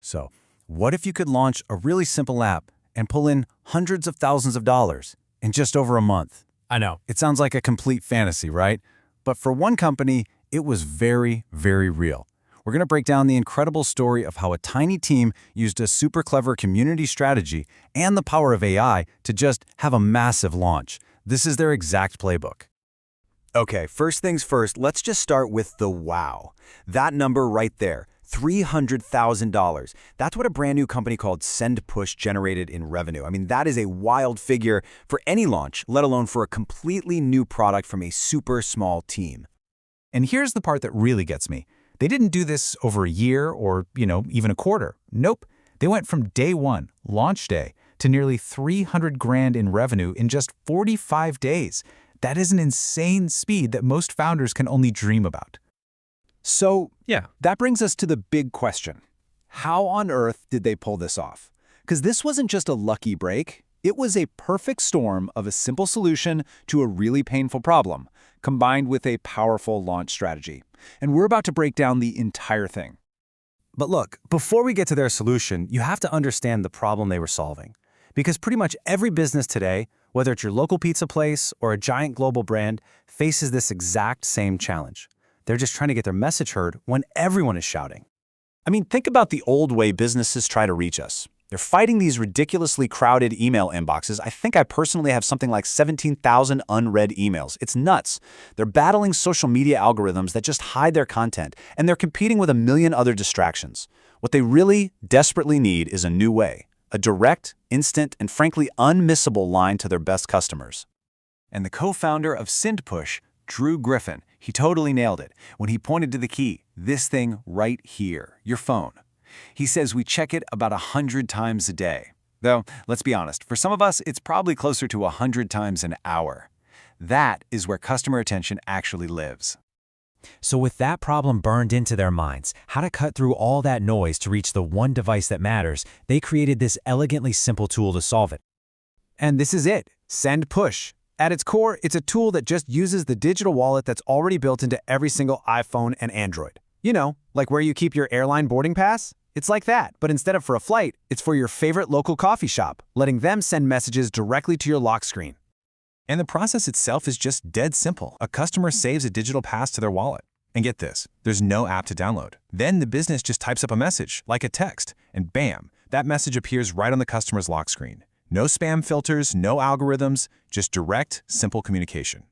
So, what if you could launch a really simple app and pull in hundreds of thousands of dollars in just over a month? I know. It sounds like a complete fantasy, right? But for one company, it was very, very real. We're going to break down the incredible story of how a tiny team used a super clever community strategy and the power of AI to just have a massive launch. This is their exact playbook. Okay, first things first, let's just start with the wow. That number right there, $300,000. That's what a brand new company called SendPush generated in revenue. I mean, that is a wild figure for any launch, let alone for a completely new product from a super small team. And here's the part that really gets me. They didn't do this over a year or, even a quarter. Nope. They went from day one, launch day, to nearly 300 grand in revenue in just 45 days. That is an insane speed that most founders can only dream about. So, Yeah. that brings us to the big question. How on earth did they pull this off? Because this wasn't just a lucky break. It was a perfect storm of a simple solution to a really painful problem, combined with a powerful launch strategy. And we're about to break down the entire thing. But look, before we get to their solution, you have to understand the problem they were solving. Because pretty much every business today, whether it's your local pizza place or a giant global brand, faces this exact same challenge. They're just trying to get their message heard when everyone is shouting. I mean, think about the old way businesses try to reach us. They're fighting these ridiculously crowded email inboxes. I think I personally have something like 17,000 unread emails. It's nuts. They're battling social media algorithms that just hide their content, and they're competing with a million other distractions. What they really desperately need is a new way, a direct, instant, and frankly unmissable line to their best customers. And the co-founder of SendPush, Drew Griffin, he totally nailed it when he pointed to the key, this thing right here, your phone. He says we check it about 100 times a day. Though, let's be honest, for some of us, it's probably closer to 100 times an hour. That is where customer attention actually lives. So with that problem burned into their minds, how to cut through all that noise to reach the one device that matters, they created this elegantly simple tool to solve it. And this is it, SendPush. At its core, it's a tool that just uses the digital wallet that's already built into every single iPhone and Android. You know, like where you keep your airline boarding pass? It's like that, but instead of for a flight, it's for your favorite local coffee shop, letting them send messages directly to your lock screen. And the process itself is just dead simple. A customer saves a digital pass to their wallet. And get this, there's no app to download. Then the business just types up a message, like a text, and bam, that message appears right on the customer's lock screen. No spam filters, no algorithms, just direct, simple communication.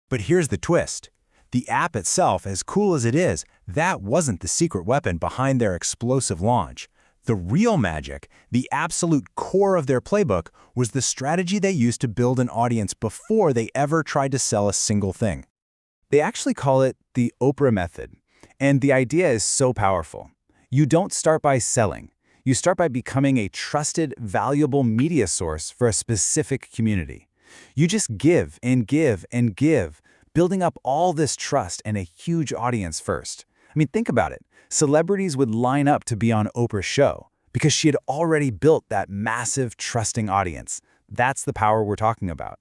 But here's the twist. The app itself, as cool as it is, that wasn't the secret weapon behind their explosive launch. The real magic, the absolute core of their playbook, was the strategy they used to build an audience before they ever tried to sell a single thing. They actually call it the Oprah method. And the idea is so powerful. You don't start by selling. You start by becoming a trusted, valuable media source for a specific community. You just give and give and give, building up all this trust and a huge audience first. I mean, think about it. Celebrities would line up to be on Oprah's show because she had already built that massive, trusting audience. That's the power we're talking about.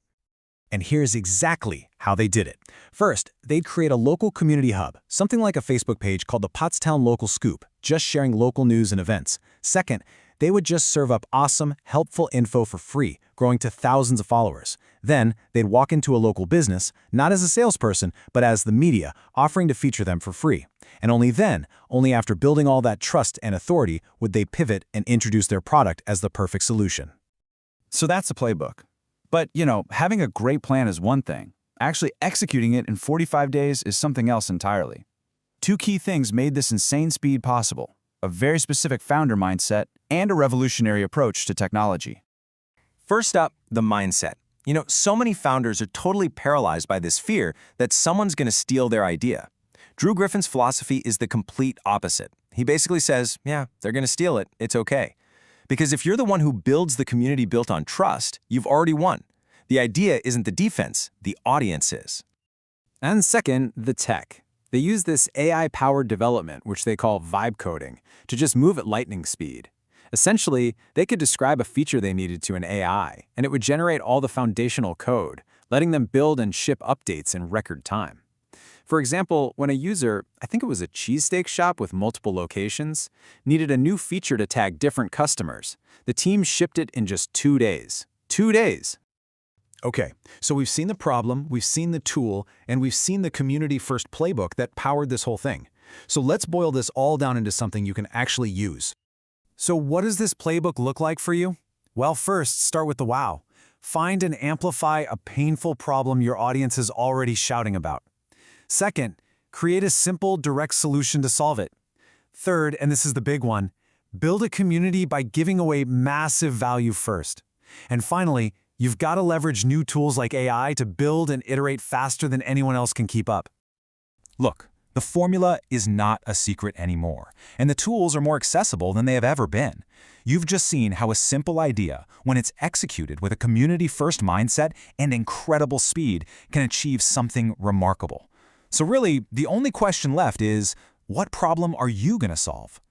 And here's exactly how they did it. First, they'd create a local community hub, something like a Facebook page called the Pottstown Local Scoop, just sharing local news and events. Second, they would just serve up awesome, helpful info for free, growing to thousands of followers. Then, they'd walk into a local business, not as a salesperson, but as the media, offering to feature them for free. And only then, only after building all that trust and authority, would they pivot and introduce their product as the perfect solution. So that's the playbook. But, having a great plan is one thing. Actually executing it in 45 days is something else entirely. Two key things made this insane speed possible: a very specific founder mindset and a revolutionary approach to technology. First up, the mindset. So many founders are totally paralyzed by this fear that someone's going to steal their idea. Drew Griffin's philosophy is the complete opposite. He basically says, yeah, they're going to steal it. It's okay. Because if you're the one who builds the community built on trust, you've already won. The idea isn't the defense, the audience is. And second, the tech. They use this AI-powered development, which they call vibe coding, to just move at lightning speed. Essentially, they could describe a feature they needed to an AI, and it would generate all the foundational code, letting them build and ship updates in record time. For example, when a user, I think it was a cheesesteak shop with multiple locations, needed a new feature to tag different customers, the team shipped it in just 2 days. 2 days! Okay, so we've seen the problem, we've seen the tool, and we've seen the community-first playbook that powered this whole thing. So let's boil this all down into something you can actually use. So what does this playbook look like for you? Well, first, start with the wow. Find and amplify a painful problem your audience is already shouting about. Second, create a simple, direct solution to solve it. Third, and this is the big one, build a community by giving away massive value first. And finally, you've got to leverage new tools like AI to build and iterate faster than anyone else can keep up. Look, the formula is not a secret anymore, and the tools are more accessible than they have ever been. You've just seen how a simple idea, when it's executed with a community-first mindset and incredible speed, can achieve something remarkable. So really, the only question left is, what problem are you going to solve?